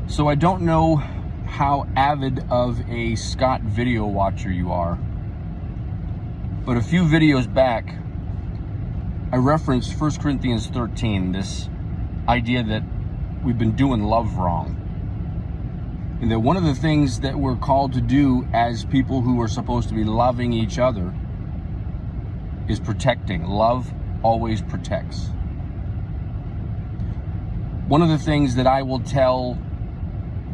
So I don't know how avid of a Scott video watcher you are, but a few videos back, I referenced 1 Corinthians 13, this idea that we've been doing love wrong. And that one of the things that we're called to do as people who are supposed to be loving each other is protecting. Love always protects. One of the things that I will tell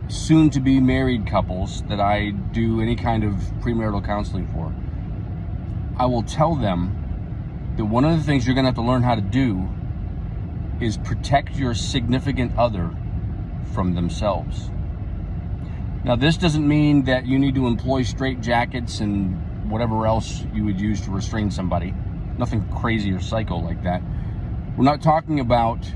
soon-to-be married couples that I do any kind of premarital counseling for, I will tell them that one of the things you're going to have to learn how to do is protect your significant other from themselves. Now, this doesn't mean that you need to employ straitjackets and whatever else you would use to restrain somebody. Nothing crazy or psycho like that. We're not talking about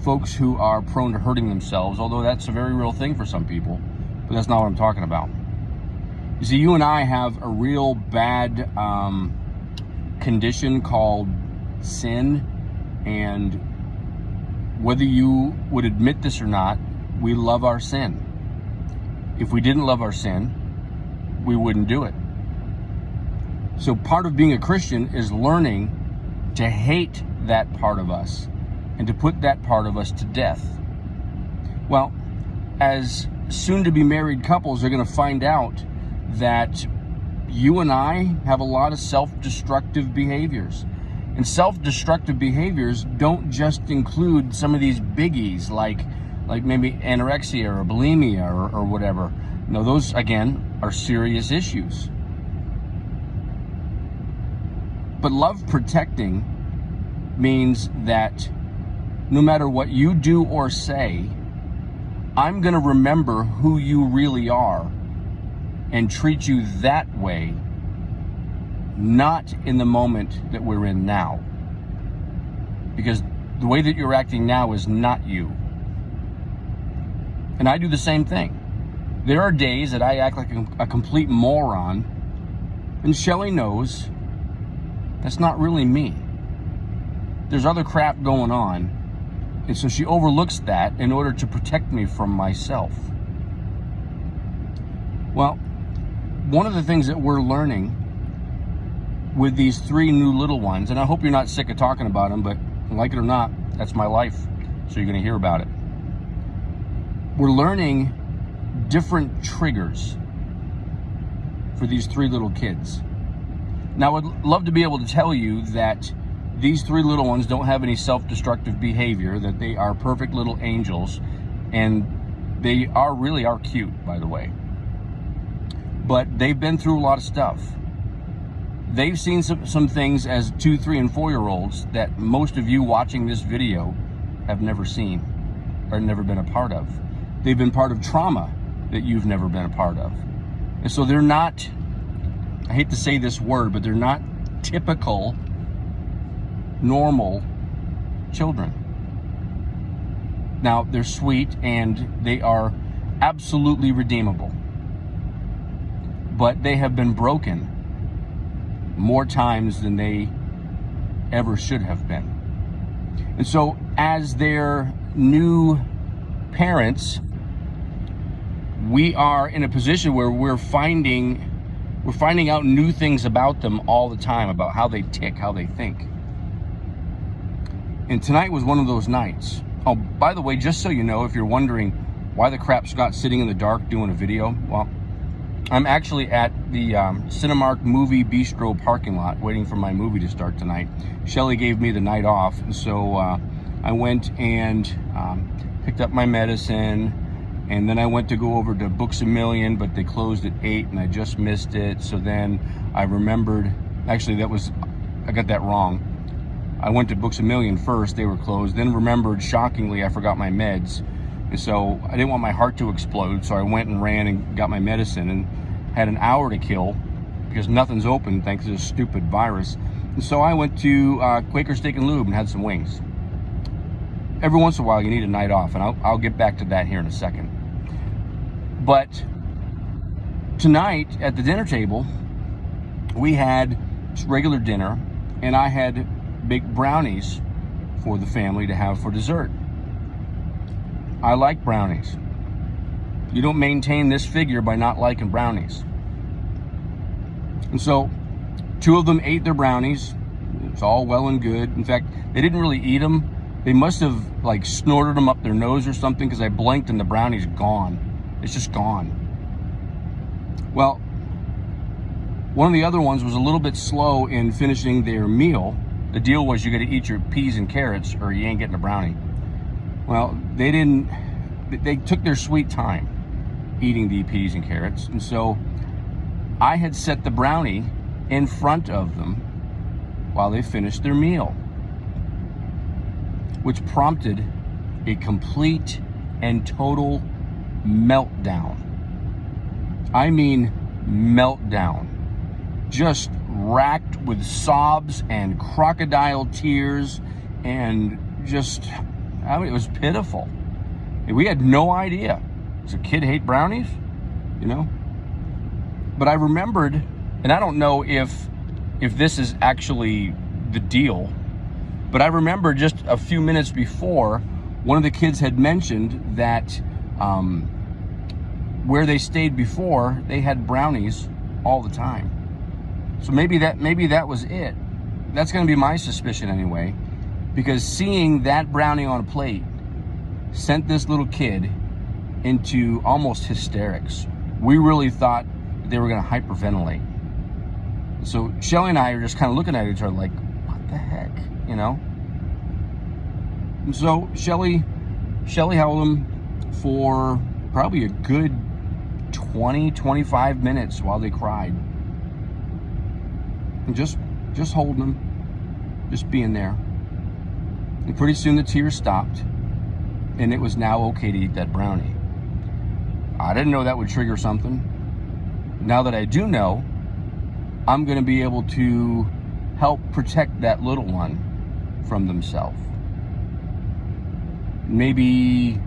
folks who are prone to hurting themselves, although that's a very real thing for some people, but that's not what I'm talking about. You see, you and I have a real bad condition called sin, and whether you would admit this or not, we love our sin. If we didn't love our sin, we wouldn't do it. So part of being a Christian is learning to hate that part of us and to put that part of us to death. Well, as soon-to-be married couples are going to find out that you and I have a lot of self-destructive behaviors. And self-destructive behaviors don't just include some of these biggies like maybe anorexia or bulimia or whatever. No, those, again, are serious issues. But love protecting means that no matter what you do or say, I'm going to remember who you really are and treat you that way, not in the moment that we're in now. Because the way that you're acting now is not you. And I do the same thing. There are days that I act like a complete moron, and Shelly knows that's not really me. There's other crap going on, and so she overlooks that in order to protect me from myself. Well, one of the things that we're learning with these 3 new little ones, and I hope you're not sick of talking about them, but like it or not, that's my life, so you're going to hear about it. We're learning different triggers for these 3 little kids. Now, I would love to be able to tell you that these 3 little ones don't have any self-destructive behavior, that they are perfect little angels, and they really are cute, by the way. But they've been through a lot of stuff. They've seen some things as 2, 3, and 4-year-olds that most of you watching this video have never seen or never been a part of. They've been part of trauma that you've never been a part of. And so they're not, I hate to say this word, but they're not typical, normal children. Now, they're sweet and they are absolutely redeemable. But they have been broken more times than they ever should have been. And so as their new parents, we are in a position where we're finding out new things about them all the time, about how they tick, how they think. And tonight was one of those nights. Oh, by the way, just so you know, if you're wondering why the crap Scott's sitting in the dark doing a video, well, I'm actually at the Cinemark Movie Bistro parking lot waiting for my movie to start tonight. Shelly gave me the night off, and so I went and picked up my medicine, and then I went to go over to Books A Million, but they closed at 8 and I just missed it. So then I remembered, actually I got that wrong. I went to Books A Million first, they were closed, then remembered, shockingly, I forgot my meds. And so I didn't want my heart to explode, so I went and ran and got my medicine and had an hour to kill because nothing's open thanks to this stupid virus. And so I went to Quaker Steak and Lube and had some wings. Every once in a while you need a night off, and I'll get back to that here in a second. But tonight at the dinner table, we had regular dinner, and I had big brownies for the family to have for dessert. I like brownies. You don't maintain this figure by not liking brownies. And so 2 of them ate their brownies. It's all well and good. In fact, they didn't really eat them. They must have like snorted them up their nose or something, because I blinked and the brownie's gone. It's just gone. Well, one of the other ones was a little bit slow in finishing their meal. The deal was you got to eat your peas and carrots or you ain't getting a brownie. Well, they didn't. They took their sweet time eating the peas and carrots. And so I had set the brownie in front of them while they finished their meal, which prompted a complete and total meltdown. I mean meltdown. Just racked with sobs and crocodile tears, and just, I mean, it was pitiful. We had no idea. Does a kid hate brownies? You know? But I remembered, and I don't know if this is actually the deal, but I remember just a few minutes before, one of the kids had mentioned that where they stayed before, they had brownies all the time. So maybe that was it. That's going to be my suspicion anyway, because seeing that brownie on a plate sent this little kid into almost hysterics. We really thought they were going to hyperventilate. So Shelly and I are just kind of looking at each other like, what the heck, you know? And so Shelly held him for probably a good 20-25 minutes while they cried. And just holding them, just being there. And pretty soon the tears stopped, and it was now okay to eat that brownie. I didn't know that would trigger something. Now that I do know, I'm going to be able to help protect that little one from themselves. Maybe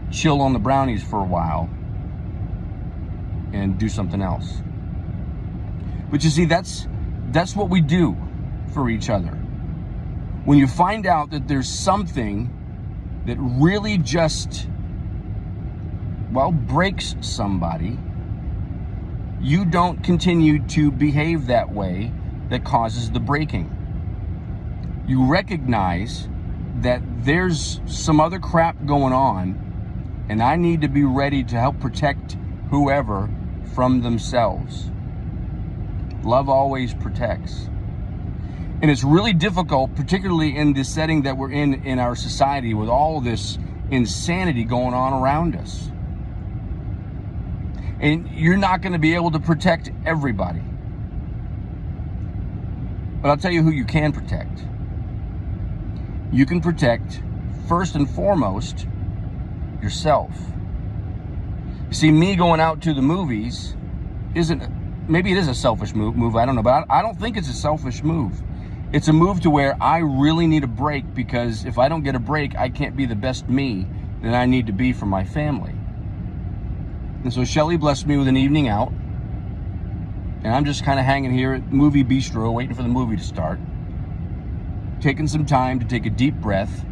chill on the brownies for a while and do something else. But you see, that's what we do for each other. When you find out that there's something that really just, well, breaks somebody, you don't continue to behave that way that causes the breaking. You recognize that there's some other crap going on, and I need to be ready to help protect whoever from themselves. Love always protects. And it's really difficult, particularly in the setting that we're in our society, with all this insanity going on around us. And you're not going to be able to protect everybody. But I'll tell you who you can protect. You can protect, first and foremost, yourself. You see, me going out to the movies maybe it is a selfish move, I don't know, but I don't think it's a selfish move. It's a move to where I really need a break, because if I don't get a break, I can't be the best me that I need to be for my family. And so Shelly blessed me with an evening out, and I'm just kind of hanging here at Movie Bistro, waiting for the movie to start, taking some time to take a deep breath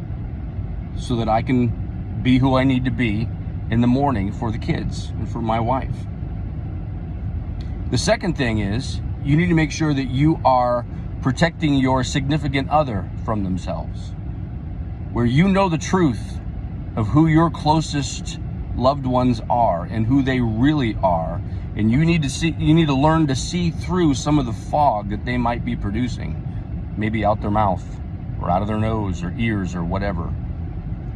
so that I can be who I need to be in the morning for the kids and for my wife. The second thing is, you need to make sure that you are protecting your significant other from themselves, where you know the truth of who your closest loved ones are and who they really are, and you need to learn to see through some of the fog that they might be producing, maybe out their mouth or out of their nose or ears or whatever.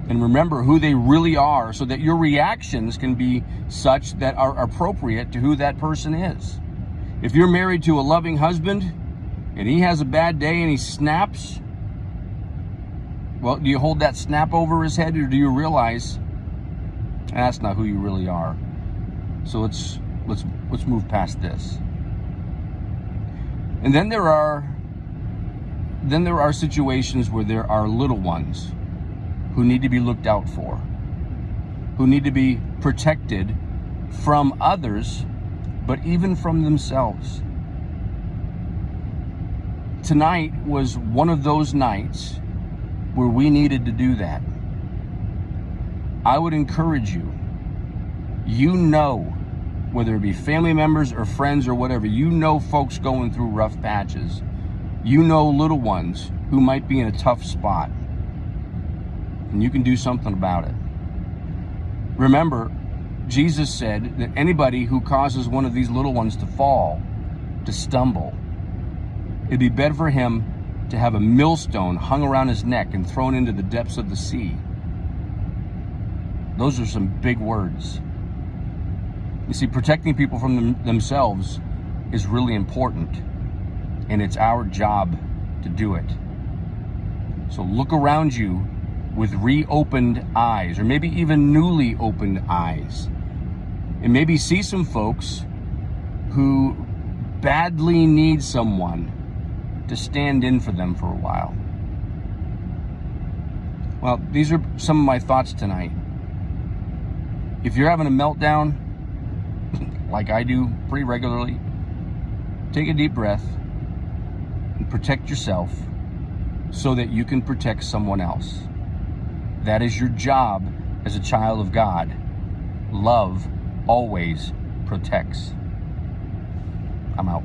And remember who they really are, so that your reactions can be such that are appropriate to who that person is. If you're married to a loving husband and he has a bad day and he snaps, well, do you hold that snap over his head, or do you realize that's not who you really are? So let's move past this. And then there are situations where there are little ones who need to be looked out for, who need to be protected from others, but even from themselves. Tonight was one of those nights where we needed to do that. I would encourage you You know, whether it be family members or friends or whatever, you know folks going through rough patches. You know little ones who might be in a tough spot. And you can do something about it. Remember, Jesus said that anybody who causes one of these little ones to fall, to stumble, it'd be better for him to have a millstone hung around his neck and thrown into the depths of the sea. Those are some big words. You see, protecting people from themselves is really important, and it's our job to do it. So look around you with reopened eyes, or maybe even newly opened eyes, and maybe see some folks who badly need someone to stand in for them for a while. Well, these are some of my thoughts tonight. If you're having a meltdown, like I do pretty regularly, take a deep breath and protect yourself so that you can protect someone else. That is your job as a child of God. Love always protects. I'm out.